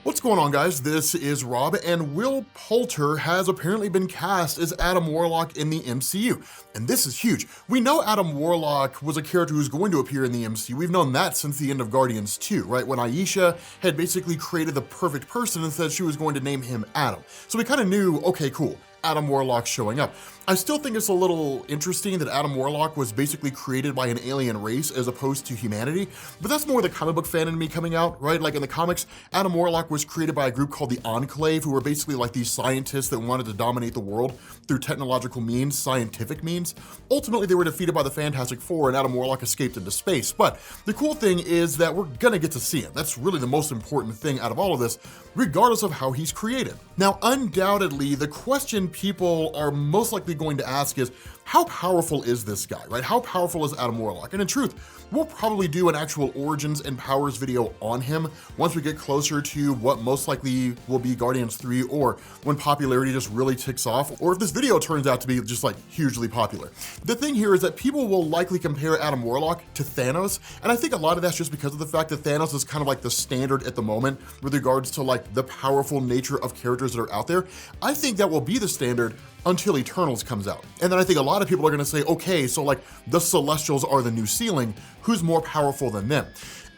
What's going on, guys? This is Rob, and Will Poulter has apparently been cast as Adam Warlock in the MCU. And this is huge. We know Adam Warlock was a character who's going to appear in the MCU. We've known that since the end of Guardians 2, right? When Aisha had basically created the perfect person and said she was going to name him Adam. So we kind of knew, okay, cool, Adam Warlock showing up. I still think it's a little interesting that Adam Warlock was basically created by an alien race as opposed to humanity, but that's more the comic book fan in me coming out, right? Like in the comics, Adam Warlock was created by a group called the Enclave, who were basically like these scientists that wanted to dominate the world through technological means, scientific means. Ultimately, they were defeated by the Fantastic Four and Adam Warlock escaped into space. But the cool thing is that we're gonna get to see him. That's really the most important thing out of all of this, regardless of how he's created. Now, undoubtedly, the question people are most likely going to ask is, how powerful is this guy, right? How powerful is Adam Warlock? And in truth, we'll probably do an actual origins and powers video on him once we get closer to what most likely will be Guardians 3, or when popularity just really ticks off, or if this video turns out to be just like hugely popular. The thing here is that people will likely compare Adam Warlock to Thanos, and I think a lot of that's just because of the fact that Thanos is kind of like the standard at the moment with regards to like the powerful nature of characters that are out there. I think that will be the standard until Eternals comes out. And then I think a lot of people are gonna say, okay, so like the Celestials are the new ceiling, who's more powerful than them?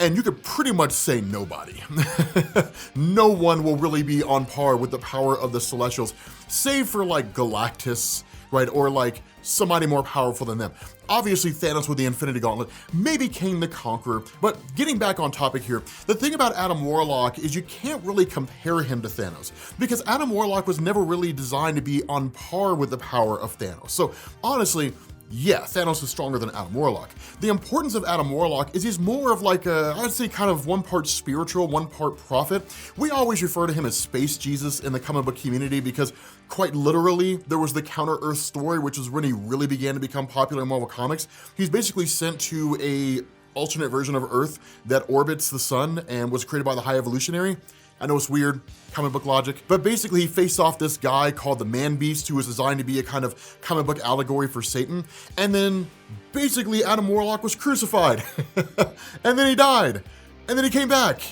And you could pretty much say nobody. No one will really be on par with the power of the Celestials, save for like Galactus, right? Or like somebody more powerful than them. Obviously Thanos with the Infinity Gauntlet, maybe Kang the Conqueror, but getting back on topic here, the thing about Adam Warlock is you can't really compare him to Thanos, because Adam Warlock was never really designed to be on par with the power of Thanos. So honestly, yeah, Thanos is stronger than Adam Warlock. The importance of Adam Warlock is he's more of like a, I'd say kind of one part spiritual, one part prophet. We always refer to him as Space Jesus in the comic book community because quite literally, there was the Counter-Earth story, which is when he really began to become popular in Marvel Comics. He's basically sent to a alternate version of Earth that orbits the sun and was created by the High Evolutionary. I know it's weird, comic book logic, but basically he faced off this guy called the Man-Beast, who was designed to be a kind of comic book allegory for Satan. And then basically Adam Warlock was crucified. And then he died. And then he came back.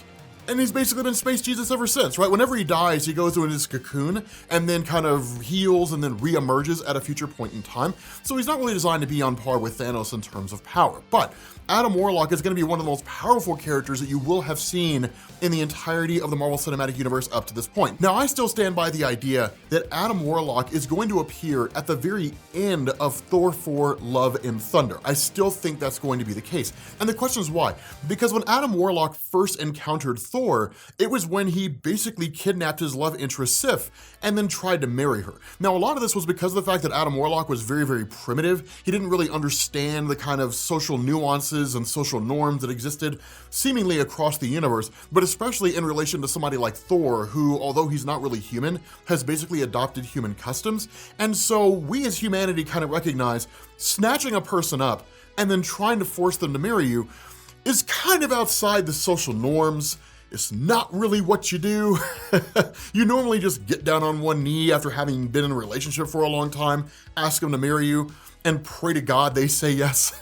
And he's basically been Space Jesus ever since, right? Whenever he dies, he goes into his cocoon and then kind of heals and then re-emerges at a future point in time. So he's not really designed to be on par with Thanos in terms of power. But Adam Warlock is going to be one of the most powerful characters that you will have seen in the entirety of the Marvel Cinematic Universe up to this point. Now, I still stand by the idea that Adam Warlock is going to appear at the very end of Thor 4: Love and Thunder. I still think that's going to be the case. And the question is why? Because when Adam Warlock first encountered Thor, it was when he basically kidnapped his love interest Sif and then tried to marry her. Now, a lot of this was because of the fact that Adam Warlock was very, very primitive. He didn't really understand the kind of social nuances and social norms that existed seemingly across the universe, but especially in relation to somebody like Thor, who, although he's not really human, has basically adopted human customs. And so we as humanity kind of recognize snatching a person up and then trying to force them to marry you is kind of outside the social norms. It's not really what you do. You normally just get down on one knee after having been in a relationship for a long time, ask them to marry you, and pray to God they say yes.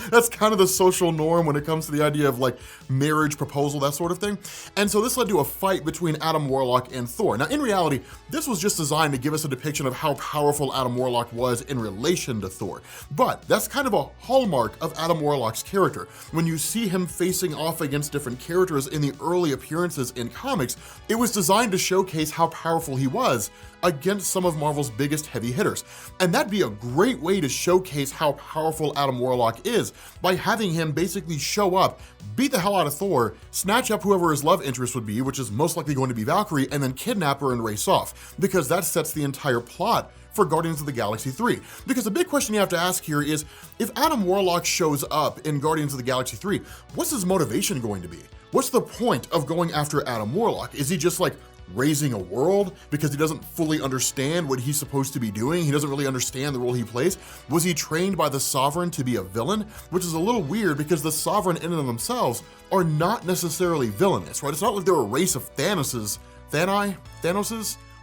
That's kind of the social norm when it comes to the idea of like marriage proposal, that sort of thing. And so this led to a fight between Adam Warlock and Thor. Now, in reality, this was just designed to give us a depiction of how powerful Adam Warlock was in relation to Thor. But that's kind of a hallmark of Adam Warlock's character. When you see him facing off against different characters in the early appearances in comics, it was designed to showcase how powerful he was against some of Marvel's biggest heavy hitters. And that'd be a great way to showcase how powerful Adam Warlock is by having him basically show up, beat the hell out of Thor, snatch up whoever his love interest would be, which is most likely going to be Valkyrie, and then kidnap her and race off, because that sets the entire plot for Guardians of the Galaxy 3. Because the big question you have to ask here is, if Adam Warlock shows up in Guardians of the Galaxy 3, what's his motivation going to be? What's the point of going after Adam Warlock? Is he just like raising a world because he doesn't fully understand what he's supposed to be doing? He doesn't really understand the role he plays. Was he trained by the Sovereign to be a villain? Which is a little weird because the Sovereign in and of themselves are not necessarily villainous, right? It's not like they're a race of Thanoses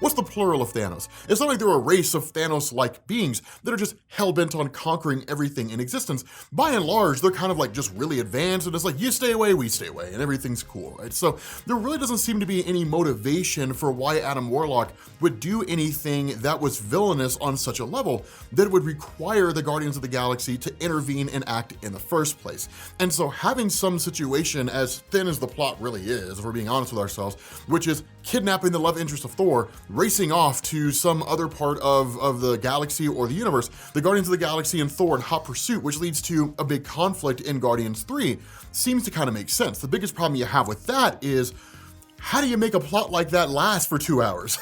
What's the plural of Thanos? It's not like they're a race of Thanos-like beings that are just hell-bent on conquering everything in existence. By and large, they're kind of like just really advanced, and it's like, you stay away, we stay away, and everything's cool, right? So there really doesn't seem to be any motivation for why Adam Warlock would do anything that was villainous on such a level that it would require the Guardians of the Galaxy to intervene and act in the first place. And so having some situation as thin as the plot really is, if we're being honest with ourselves, which is kidnapping the love interest of Thor, racing off to some other part of the galaxy or the universe, the Guardians of the Galaxy and Thor in hot pursuit, which leads to a big conflict in Guardians 3, seems to kind of make sense. The biggest problem you have with that is, how do you make a plot like that last for 2 hours?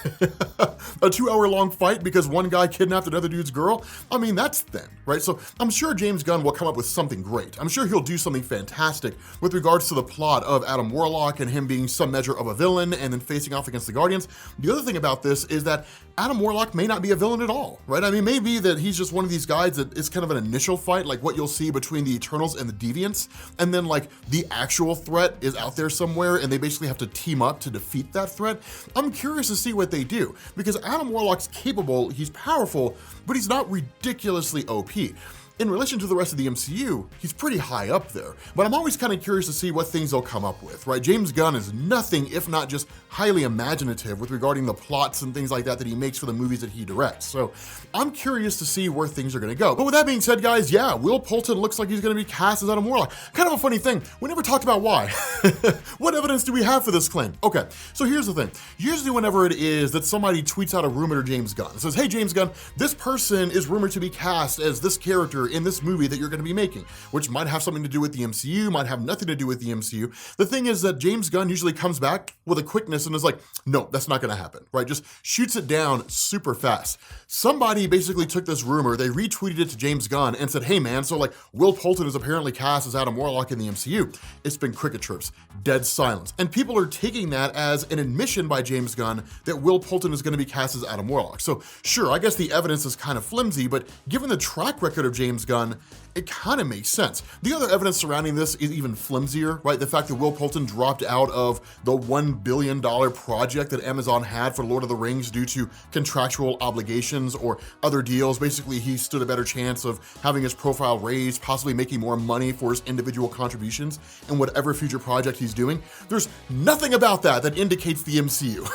A 2-hour-long fight because one guy kidnapped another dude's girl? I mean, that's thin, right? So I'm sure James Gunn will come up with something great. I'm sure he'll do something fantastic with regards to the plot of Adam Warlock and him being some measure of a villain and then facing off against the Guardians. The other thing about this is that Adam Warlock may not be a villain at all, right? I mean, maybe that he's just one of these guys that is kind of an initial fight, like what you'll see between the Eternals and the Deviants, and then like the actual threat is out there somewhere and they basically have to team up to defeat that threat. I'm curious to see what they do, because Adam Warlock's capable, he's powerful, but he's not ridiculously OP. In relation to the rest of the MCU, he's pretty high up there, but I'm always kind of curious to see what things they'll come up with, right? James Gunn is nothing if not just highly imaginative with regarding the plots and things like that he makes for the movies that he directs. So I'm curious to see where things are gonna go. But with that being said, guys, yeah, Will Poulter looks like he's gonna be cast as Adam Warlock. Kind of a funny thing, we never talked about why. What evidence do we have for this claim? Okay, so here's the thing. Usually whenever it is that somebody tweets out a rumor to James Gunn, it says, hey, James Gunn, this person is rumored to be cast as this character in this movie that you're going to be making, which might have something to do with the MCU, might have nothing to do with the MCU. The thing is that James Gunn usually comes back with a quickness and is like, no, that's not going to happen, right? Just shoots it down super fast. Somebody basically took this rumor, they retweeted it to James Gunn and said, hey man, so like Will Poulter is apparently cast as Adam Warlock in the MCU. It's been cricket chirps, dead silence. And people are taking that as an admission by James Gunn that Will Poulter is going to be cast as Adam Warlock. So sure, I guess the evidence is kind of flimsy, but given the track record of James Gunn, it kind of makes sense. The other evidence surrounding this is even flimsier, right? The fact that Will Poulter dropped out of the $1 billion project that Amazon had for Lord of the Rings due to contractual obligations or other deals. Basically, he stood a better chance of having his profile raised, possibly making more money for his individual contributions in whatever future project he's doing. There's nothing about that that indicates the MCU.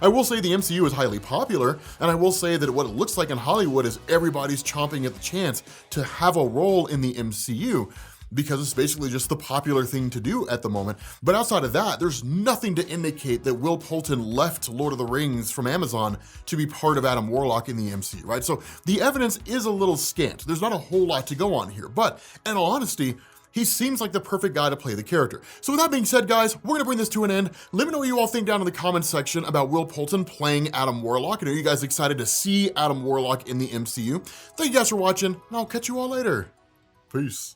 I will say the MCU is highly popular, and I will say that what it looks like in Hollywood is everybody's chomping at the chance to have a role in the MCU, because it's basically just the popular thing to do at the moment. But outside of that, there's nothing to indicate that Will Poulter left Lord of the Rings from Amazon to be part of Adam Warlock in the MCU, right? So the evidence is a little scant. There's not a whole lot to go on here, but in all honesty, he seems like the perfect guy to play the character. So with that being said, guys, we're gonna bring this to an end. Let me know what you all think down in the comments section about Will Poulter playing Adam Warlock. And are you guys excited to see Adam Warlock in the MCU? Thank you guys for watching, and I'll catch you all later. Peace.